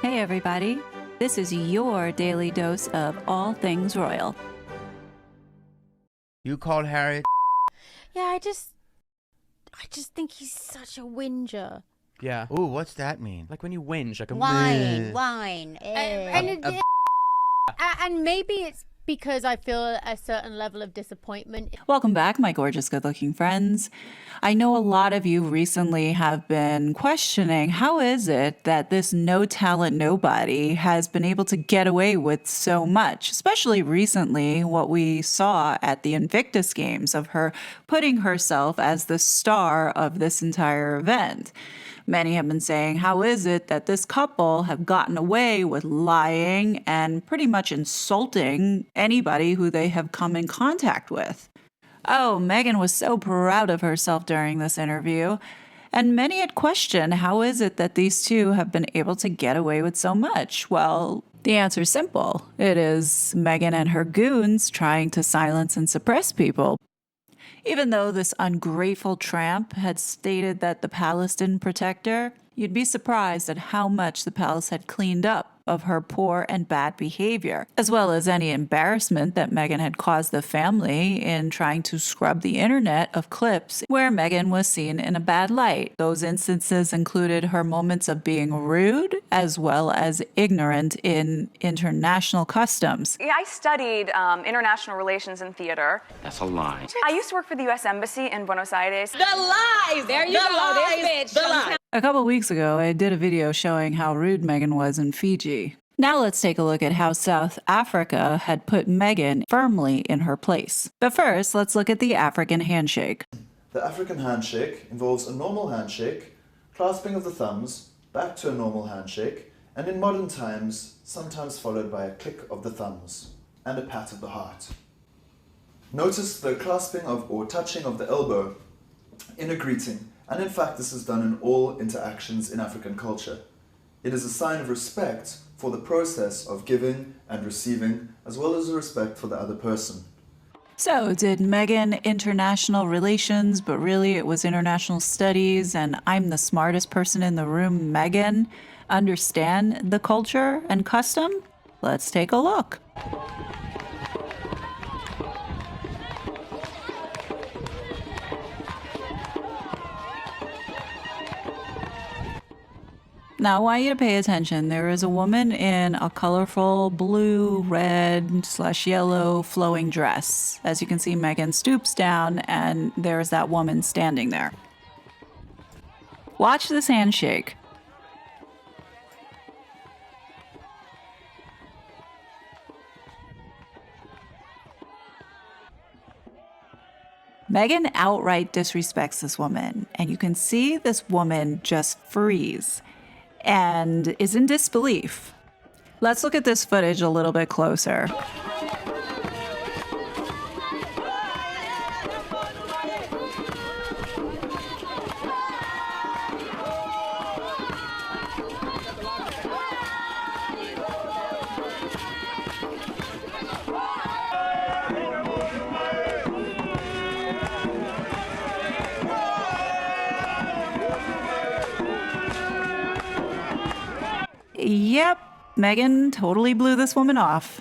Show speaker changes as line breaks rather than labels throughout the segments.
Hey everybody, this is your daily dose of all things royal.
You called Harry?
Yeah, I just think he's such a whinger.
Yeah.
Ooh, what's that mean?
Like when you whinge, like a
Whine. And maybe it's because I feel a certain level of disappointment.
Welcome back, my gorgeous, good-looking friends. I know a lot of you recently have been questioning how is it that this no-talent nobody has been able to get away with so much, especially recently what we saw at the Invictus Games of her putting herself as the star of this entire event. Many have been saying, how is it that this couple have gotten away with lying and pretty much insulting anybody who they have come in contact with? Oh, Meghan was so proud of herself during this interview. And many had questioned, how is it that these two have been able to get away with so much? Well, the answer is simple. It is Meghan and her goons trying to silence and suppress people. Even though this ungrateful tramp had stated that the palace didn't protect her, you'd be surprised at how much the palace had cleaned up of her poor and bad behavior, as well as any embarrassment that Meghan had caused the family in trying to scrub the internet of clips where Meghan was seen in a bad light. Those instances included her moments of being rude, as well as ignorant in international customs.
Yeah, I studied international relations and theater.
That's a lie.
I used to work for the U.S. Embassy in Buenos Aires.
The lies! There you go, this bitch. The lies.
A couple weeks ago, I did a video showing how rude Meghan was in Fiji. Now let's take a look at how South Africa had put Meghan firmly in her place. But first, let's look at the African handshake.
The African handshake involves a normal handshake, clasping of the thumbs, back to a normal handshake, and in modern times, sometimes followed by a click of the thumbs and a pat of the heart. Notice the clasping of or touching of the elbow in a greeting, and in fact this is done in all interactions in African culture. It is a sign of respect for the process of giving and receiving, as well as a respect for the other person.
So, did Meghan international relations, but really it was international studies, and I'm the smartest person in the room, Meghan, understand the culture and custom? Let's take a look. Now, I want you to pay attention. There is a woman in a colorful blue, red/yellow flowing dress. As you can see, Meghan stoops down and there's that woman standing there. Watch this handshake. Meghan outright disrespects this woman, and you can see this woman just freeze and is in disbelief. Let's look at this footage a little bit closer. Yep, Meghan totally blew this woman off.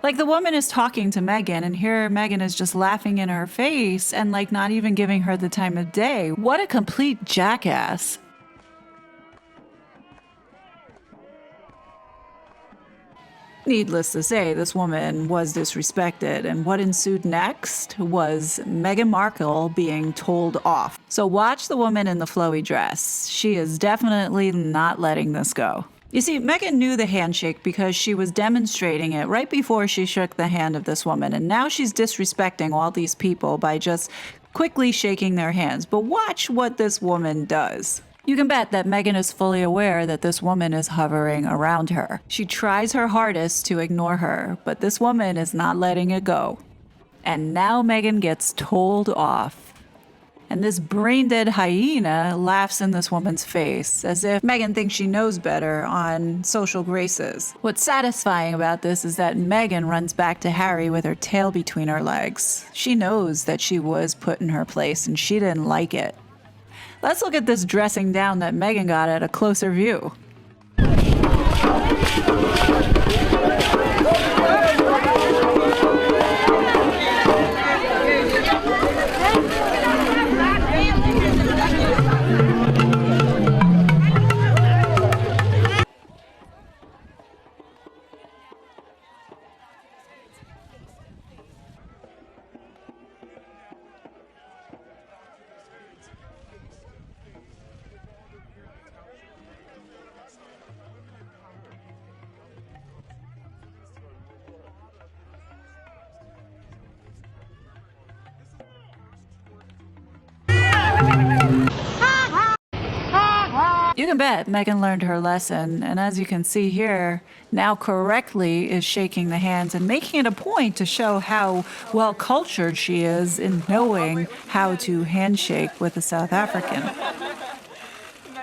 Like, the woman is talking to Meghan, and here Meghan is just laughing in her face and like not even giving her the time of day. What a complete jackass. Needless to say, this woman was disrespected, and what ensued next was Meghan Markle being told off. So watch the woman in the flowy dress. She is definitely not letting this go. You see, Meghan knew the handshake because she was demonstrating it right before she shook the hand of this woman, and now she's disrespecting all these people by just quickly shaking their hands. But watch what this woman does. You can bet that Meghan is fully aware that this woman is hovering around her. She tries her hardest to ignore her, but this woman is not letting it go. And now Meghan gets told off. And this brain-dead hyena laughs in this woman's face, as if Meghan thinks she knows better on social graces. What's satisfying about this is that Meghan runs back to Harry with her tail between her legs. She knows that she was put in her place, and she didn't like it. Let's look at this dressing down that Meghan got at a closer view. You can bet Meghan learned her lesson, and as you can see here, now correctly is shaking the hands and making it a point to show how well cultured she is in knowing how to handshake with a South African.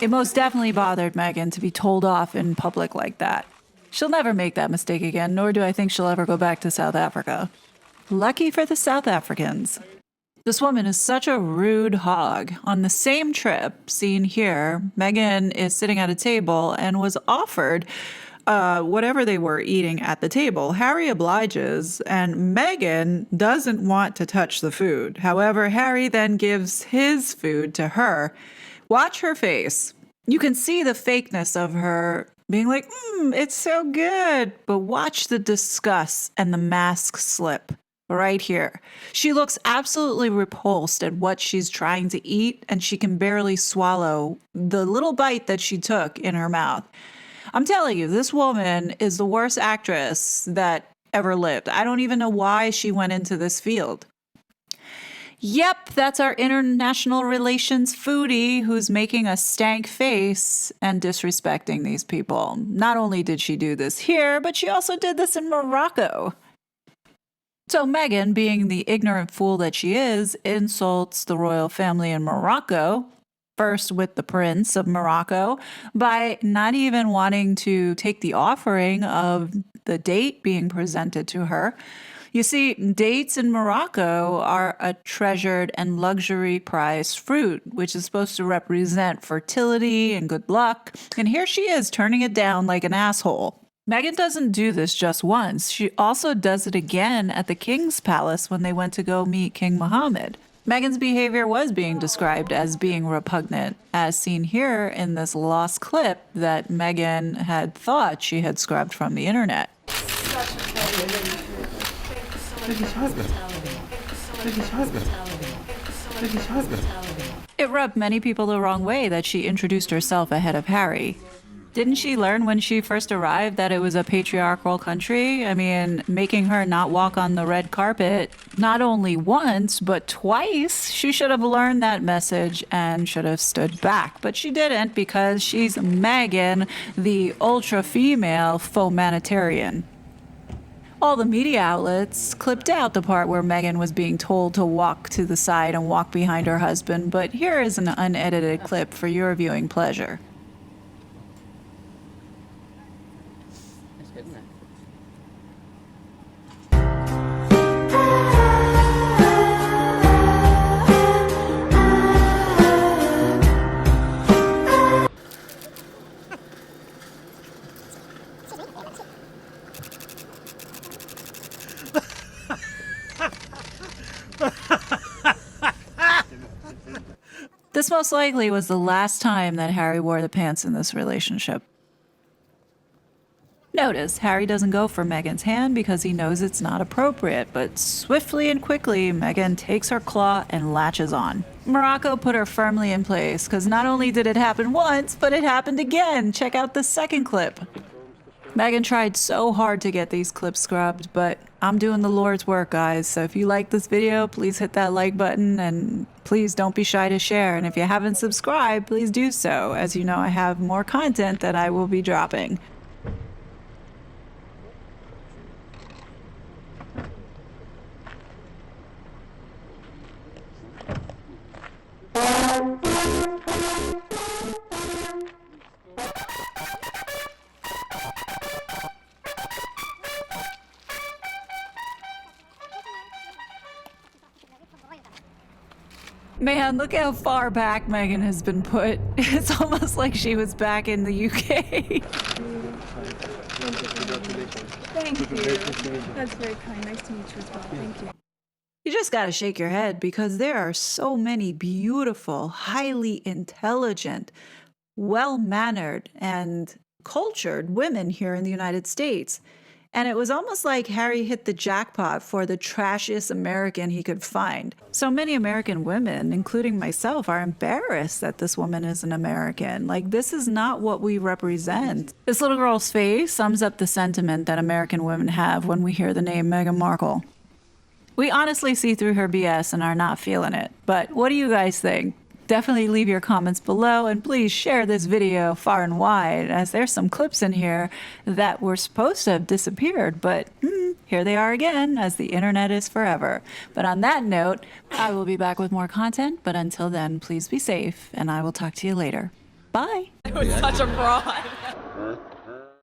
It most definitely bothered Meghan to be told off in public like that. She'll never make that mistake again, nor do I think she'll ever go back to South Africa. Lucky for the South Africans. This woman is such a rude hog. On the same trip seen here, Meghan is sitting at a table and was offered whatever they were eating at the table. Harry obliges, and Meghan doesn't want to touch the food. However, Harry then gives his food to her. Watch her face. You can see the fakeness of her being like, it's so good. But watch the disgust and the mask slip. Right here. She looks absolutely repulsed at what she's trying to eat, and she can barely swallow the little bite that she took in her mouth. I'm telling you, this woman is the worst actress that ever lived. I don't even know why she went into this field. Yep, that's our international relations foodie who's making a stank face and disrespecting these people. Not only did she do this here, but she also did this in Morocco. So Meghan, being the ignorant fool that she is, insults the royal family in Morocco, first with the Prince of Morocco, by not even wanting to take the offering of the date being presented to her. You see, dates in Morocco are a treasured and luxury prized fruit, which is supposed to represent fertility and good luck. And here she is turning it down like an asshole. Meghan doesn't do this just once. She also does it again at the king's palace when they went to go meet King Mohammed. Meghan's behavior was being described as being repugnant, as seen here in this lost clip that Meghan had thought she had scrubbed from the internet. It rubbed many people the wrong way that she introduced herself ahead of Harry. Didn't she learn when she first arrived that it was a patriarchal country? I mean, making her not walk on the red carpet not only once, but twice. She should have learned that message and should have stood back. But she didn't because she's Meghan, the ultra-female fomentarian. All the media outlets clipped out the part where Meghan was being told to walk to the side and walk behind her husband, but here is an unedited clip for your viewing pleasure. This most likely was the last time that Harry wore the pants in this relationship. Notice, Harry doesn't go for Meghan's hand because he knows it's not appropriate, but swiftly and quickly, Meghan takes her claw and latches on. Morocco put her firmly in place because not only did it happen once, but it happened again. Check out the second clip. Meghan tried so hard to get these clips scrubbed, but I'm doing the Lord's work, guys. So if you like this video, please hit that like button and please don't be shy to share. And if you haven't subscribed, please do so. As you know, I have more content that I will be dropping. Man, look how far back Meghan has been put. It's almost like she was back in the UK.
Thank you. That's very kind. Nice to meet you as well. Thank you.
You just gotta shake your head because there are so many beautiful, highly intelligent, well-mannered, and cultured women here in the United States. And it was almost like Harry hit the jackpot for the trashiest American he could find. So many American women, including myself, are embarrassed that this woman is an American. Like, this is not what we represent. This little girl's face sums up the sentiment that American women have when we hear the name Meghan Markle. We honestly see through her BS and are not feeling it. But what do you guys think? Definitely leave your comments below, and please share this video far and wide, as there's some clips in here that were supposed to have disappeared, but here they are again, as the internet is forever. But on that note, I will be back with more content, but until then, please be safe, and I will talk to you later. Bye.
It was such a fraud.